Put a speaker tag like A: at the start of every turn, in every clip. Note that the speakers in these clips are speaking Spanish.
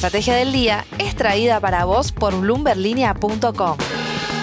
A: estrategia del día es traída para vos por bloomberlinia.com.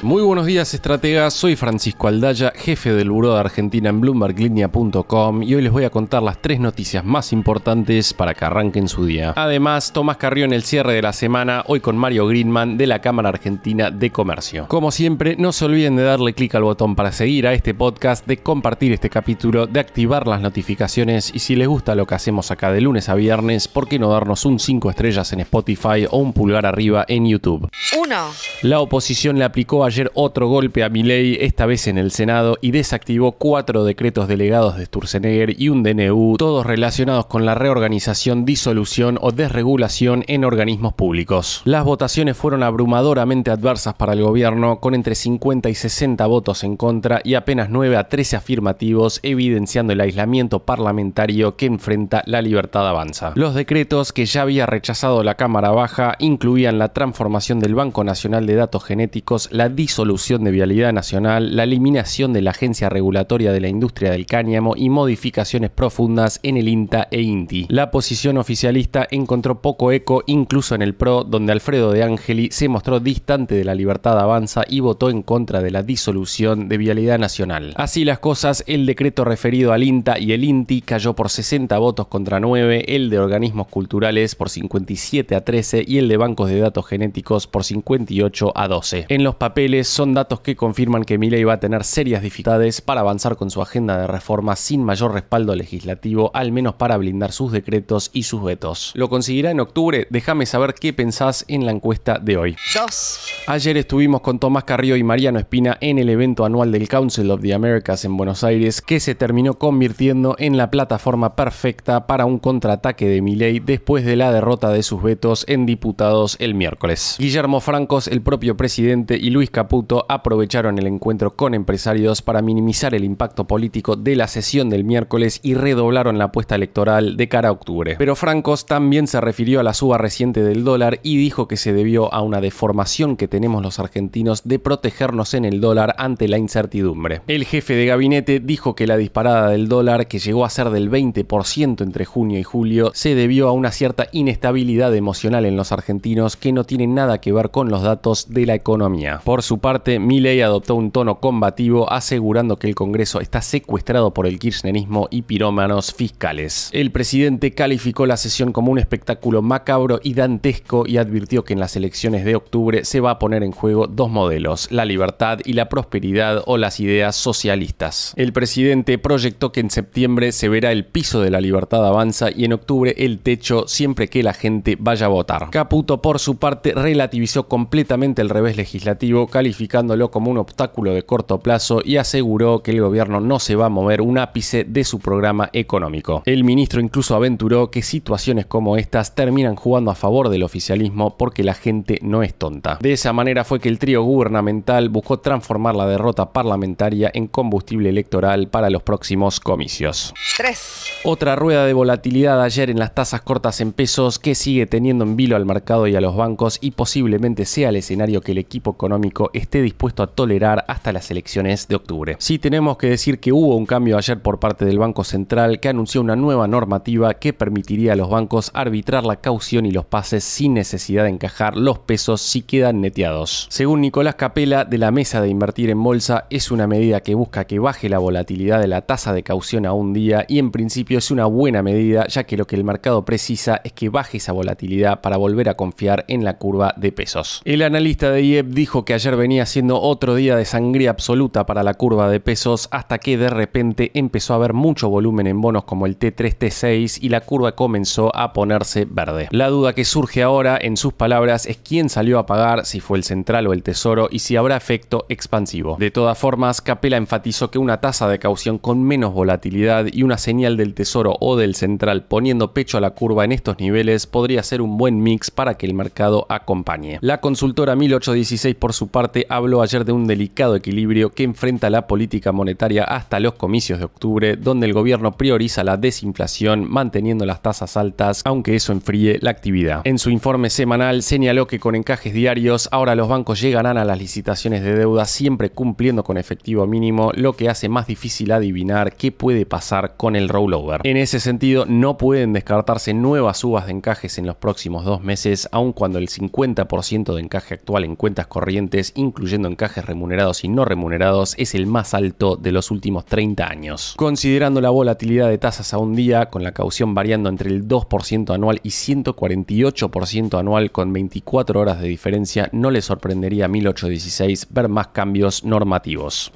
B: Muy buenos días, estrategas. Soy Francisco Aldaya, jefe del Buró de Argentina en bloomberlinia.com, y hoy les voy a contar las 3 noticias más importantes para que arranquen su día. Además, Tomás Carrió en el cierre de la semana, hoy con Mario Greenman de la Cámara Argentina de Comercio. Como siempre, no se olviden de darle clic al botón para seguir a este podcast, de compartir este capítulo, de activar las notificaciones y si les gusta lo que hacemos acá de lunes a viernes, ¿por qué no darnos un 5 estrellas en Spotify o un pulgar arriba en YouTube?
A: 1.
B: La oposición le aplicó ayer otro golpe a Milei, esta vez en el Senado, y desactivó 4 decretos delegados de Sturzenegger y un DNU, todos relacionados con la reorganización, disolución o desregulación en organismos públicos. Las votaciones fueron abrumadoramente adversas para el gobierno, con entre 50 y 60 votos en contra y apenas 9 a 13 afirmativos, evidenciando el aislamiento parlamentario que enfrenta La Libertad Avanza. Los decretos que ya había rechazado la Cámara Baja incluían la transformación del Banco Nacional de Datos Genéticos, la disolución de Vialidad Nacional, la eliminación de la Agencia Regulatoria de la Industria del Cáñamo y modificaciones profundas en el INTA e INTI. La posición oficialista encontró poco eco incluso en el PRO, donde Alfredo De Angeli se mostró distante de La Libertad Avanza y votó en contra de la disolución de Vialidad Nacional. Así las cosas, el decreto referido al INTA y el INTI cayó por 60 votos contra 9, el de organismos culturales por 57 a 13 y el de bancos de datos genéticos por 58 a 12. En los papeles son datos que confirman que Milei va a tener serias dificultades para avanzar con su agenda de reforma sin mayor respaldo legislativo, al menos para blindar sus decretos y sus vetos. ¿Lo conseguirá en octubre? Déjame saber qué pensás en la encuesta de hoy.
A: 2.
B: Ayer estuvimos con Tomás Carrió y Mariano Espina en el evento anual del Council of the Americas en Buenos Aires, que se terminó convirtiendo en la plataforma perfecta para un contraataque de Milei después de la derrota de sus vetos en diputados el miércoles. Guillermo Francos, el propio presidente, y Luis Caputo aprovecharon el encuentro con empresarios para minimizar el impacto político de la sesión del miércoles y redoblaron la apuesta electoral de cara a octubre. Pero Francos también se refirió a la suba reciente del dólar y dijo que se debió a una deformación que tenemos los argentinos de protegernos en el dólar ante la incertidumbre. El jefe de gabinete dijo que la disparada del dólar, que llegó a ser del 20% entre junio y julio, se debió a una cierta inestabilidad emocional en los argentinos que no tiene nada que ver con los datos de la economía. Por su parte, Milei adoptó un tono combativo, asegurando que el Congreso está secuestrado por el kirchnerismo y pirómanos fiscales. El presidente calificó la sesión como un espectáculo macabro y dantesco y advirtió que en las elecciones de octubre se va a poner en juego 2 modelos, la libertad y la prosperidad o las ideas socialistas. El presidente proyectó que en septiembre se verá el piso de La Libertad Avanza y en octubre el techo, siempre que la gente vaya a votar. Caputo, por su parte, relativizó completamente el revés legislativo, calificándolo como un obstáculo de corto plazo y aseguró que el gobierno no se va a mover un ápice de su programa económico. El ministro incluso aventuró que situaciones como estas terminan jugando a favor del oficialismo porque la gente no es tonta. De esa manera fue que el trío gubernamental buscó transformar la derrota parlamentaria en combustible electoral para los próximos comicios.
A: 3.
B: Otra rueda de volatilidad ayer en las tasas cortas en pesos que sigue teniendo en vilo al mercado y a los bancos y posiblemente sea el escenario que el equipo económico esté dispuesto a tolerar hasta las elecciones de octubre. Sí, tenemos que decir que hubo un cambio ayer por parte del Banco Central, que anunció una nueva normativa que permitiría a los bancos arbitrar la caución y los pases sin necesidad de encajar los pesos si quedan neteados. Según Nicolás Capela, de la Mesa de Invertir en Bolsa, es una medida que busca que baje la volatilidad de la tasa de caución a un día y en principio es una buena medida, ya que lo que el mercado precisa es que baje esa volatilidad para volver a confiar en la curva de pesos. El analista de IEP dijo que ayer venía siendo otro día de sangría absoluta para la curva de pesos hasta que de repente empezó a haber mucho volumen en bonos como el T3, T6 y la curva comenzó a ponerse verde. La duda que surge ahora, en sus palabras, es quién salió a pagar, si fue el Central o el Tesoro y si habrá efecto expansivo. De todas formas, Capela enfatizó que una tasa de caución con menos volatilidad y una señal del Tesoro o del Central poniendo pecho a la curva en estos niveles podría ser un buen mix para que el mercado acompañe. La consultora 1816 por su parte parte, habló ayer de un delicado equilibrio que enfrenta la política monetaria hasta los comicios de octubre, donde el gobierno prioriza la desinflación, manteniendo las tasas altas, aunque eso enfríe la actividad. En su informe semanal señaló que con encajes diarios, ahora los bancos llegarán a las licitaciones de deuda siempre cumpliendo con efectivo mínimo, lo que hace más difícil adivinar qué puede pasar con el rollover. En ese sentido, no pueden descartarse nuevas subas de encajes en los próximos 2 meses, aun cuando el 50% de encaje actual en cuentas corrientes, incluyendo encajes remunerados y no remunerados, es el más alto de los últimos 30 años. Considerando la volatilidad de tasas a un día, con la caución variando entre el 2% anual y 148% anual con 24 horas de diferencia, no le sorprendería a 1816 ver más cambios normativos.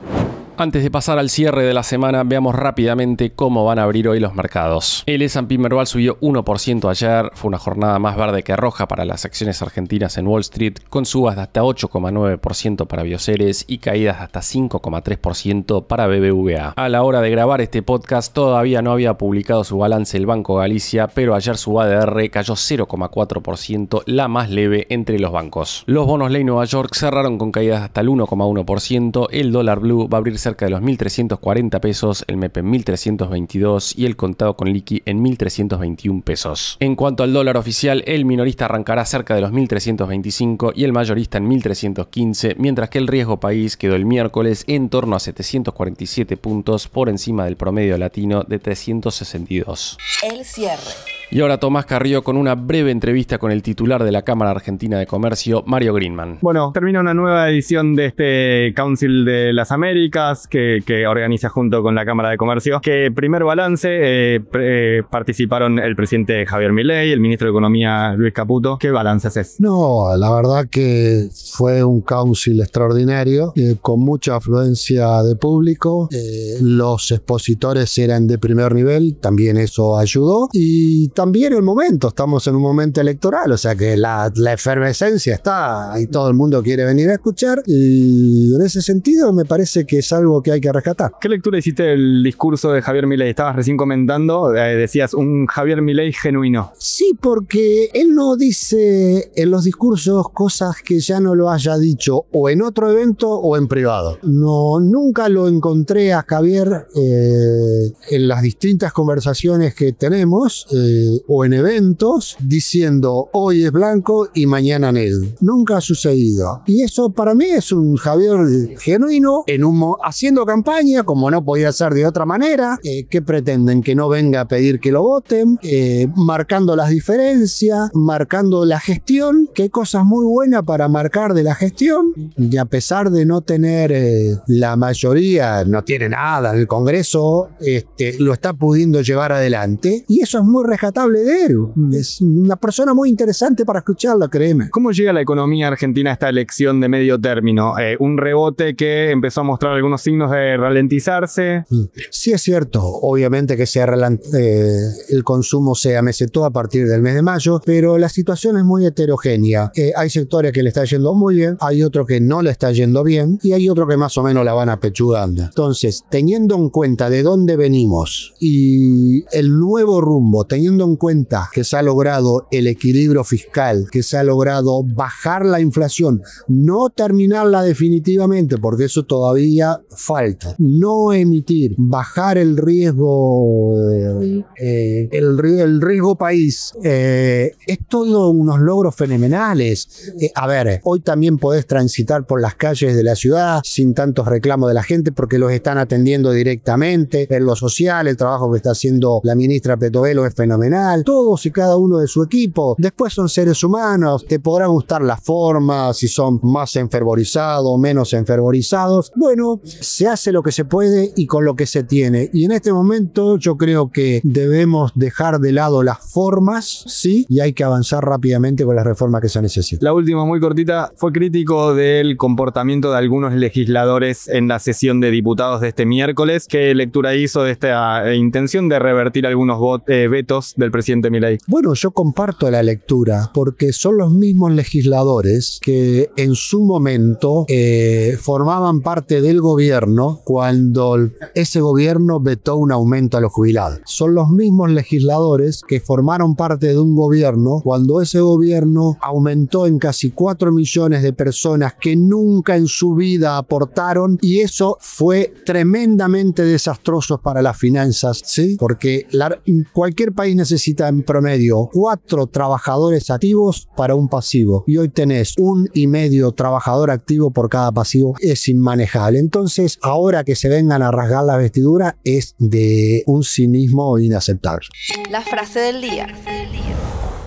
B: Antes de pasar al cierre de la semana, veamos rápidamente cómo van a abrir hoy los mercados. El S&P Merval subió 1% ayer, fue una jornada más verde que roja para las acciones argentinas en Wall Street, con subas de hasta 8,9% para Bioceres y caídas de hasta 5,3% para BBVA. A la hora de grabar este podcast todavía no había publicado su balance el Banco Galicia, pero ayer su ADR cayó 0,4%, la más leve entre los bancos. Los bonos ley Nueva York cerraron con caídas hasta el 1,1%, el dólar blue va a abrir cerca de los 1.340 pesos, el MEP en 1.322 y el contado con liqui en 1.321 pesos. En cuanto al dólar oficial, el minorista arrancará cerca de los 1.325 y el mayorista en 1.315, mientras que el riesgo país quedó el miércoles en torno a 747 puntos por encima del promedio latino de 362.
A: El cierre.
B: Y ahora Tomás Carrillo con una breve entrevista con el titular de la Cámara Argentina de Comercio, Mario Greenman.
C: Bueno, termina una nueva edición de este Council de las Américas que organiza junto con la Cámara de Comercio. Que primer balance, participaron el presidente Javier Milei, el ministro de Economía Luis Caputo. ¿Qué balance haces?
D: No, la verdad que fue un council extraordinario, con mucha afluencia de público. Los expositores eran de primer nivel, también eso ayudó. Y también el momento, estamos en un momento electoral, o sea que la efervescencia está y todo el mundo quiere venir a escuchar, y en ese sentido me parece que es algo que hay que rescatar.
C: ¿Qué lectura hiciste del discurso de Javier Milei? Estabas recién comentando, decías un Javier Milei genuino.
D: Sí, porque él no dice en los discursos cosas que ya no lo haya dicho o en otro evento o en privado. No, nunca lo encontré a Javier en las distintas conversaciones que tenemos o en eventos diciendo hoy es blanco y mañana negro. Nunca ha sucedido. Y eso para mí es un Javier genuino haciendo campaña como no podía ser de otra manera. ¿Qué pretenden? Que no venga a pedir que lo voten, marcando las diferencias, marcando la gestión, que hay cosas muy buenas para marcar de la gestión, y a pesar de no tener la mayoría, no tiene nada en el Congreso, lo está pudiendo llevar adelante, y eso es muy rescatable de él. Es una persona muy interesante para escucharla, créeme.
C: ¿Cómo llega la economía argentina a esta elección de medio término? Un rebote que empezó a mostrar algunos signos de ralentizarse.
D: Sí, es cierto. Obviamente que el consumo se amesetó a partir del mes de mayo, pero la situación es muy heterogénea. Hay sectores que le está yendo muy bien, hay otro que no le está yendo bien y hay otro que más o menos la van apechugando. Entonces, teniendo en cuenta de dónde venimos y el nuevo rumbo, teniendo en cuenta que se ha logrado el equilibrio fiscal, que se ha logrado bajar la inflación, no terminarla definitivamente, porque eso todavía falta, no emitir, bajar el riesgo, el riesgo país, es todo unos logros fenomenales. A ver, hoy también podés transitar por las calles de la ciudad sin tantos reclamos de la gente porque los están atendiendo directamente. En lo social, el trabajo que está haciendo la ministra Petovelo es fenomenal. Todos y cada uno de su equipo. Después son seres humanos. Te podrá gustar la forma, si son más enfervorizados o menos enfervorizados. Bueno, se hace lo que se puede y con lo que se tiene. Y en este momento yo creo que debemos dejar de lado las formas, sí, y hay que avanzar rápidamente con las reformas que se necesitan.
C: La última, muy cortita, fue crítico del comportamiento de algunos legisladores en la sesión de diputados de este miércoles. ¿Qué lectura hizo de esta intención de revertir algunos vetos del presidente Milei?
D: Bueno, yo comparto la lectura porque son los mismos legisladores que en su momento formaban parte del gobierno cuando ese gobierno vetó un aumento a los jubilados. Son los mismos legisladores que formaron parte de un gobierno cuando ese gobierno aumentó en casi 4 millones de personas que nunca en su vida aportaron, y eso fue tremendamente desastroso para las finanzas, ¿sí? Porque cualquier país necesita en promedio 4 trabajadores activos para un pasivo, y hoy tenés 1,5 trabajador activo por cada pasivo. Es inmanejable. Entonces, ahora que se vengan a rasgar la vestidura es de un cinismo inaceptable.
A: La frase del día.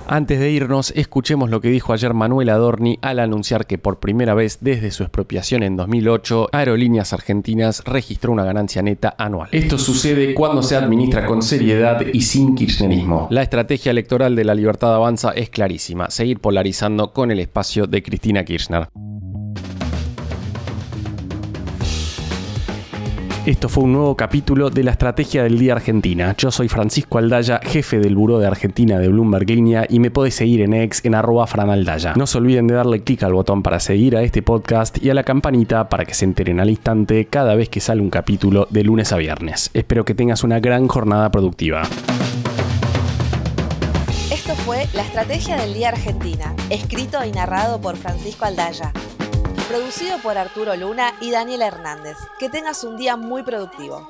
B: Antes de irnos, escuchemos lo que dijo ayer Manuel Adorni al anunciar que por primera vez desde su expropiación en 2008, Aerolíneas Argentinas registró una ganancia neta anual. Esto sucede cuando se administra con seriedad y sin kirchnerismo. La estrategia electoral de La Libertad Avanza es clarísima: seguir polarizando con el espacio de Cristina Kirchner. Esto fue un nuevo capítulo de la Estrategia del Día Argentina. Yo soy Francisco Aldaya, jefe del Buró de Argentina de Bloomberg Línea, y me podés seguir en X en @franaldaya. No se olviden de darle clic al botón para seguir a este podcast y a la campanita para que se enteren al instante cada vez que sale un capítulo de lunes a viernes. Espero que tengas una gran jornada productiva.
A: Esto fue La Estrategia del Día Argentina, escrito y narrado por Francisco Aldaya. Producido por Arturo Luna y Daniela Hernández. Que tengas un día muy productivo.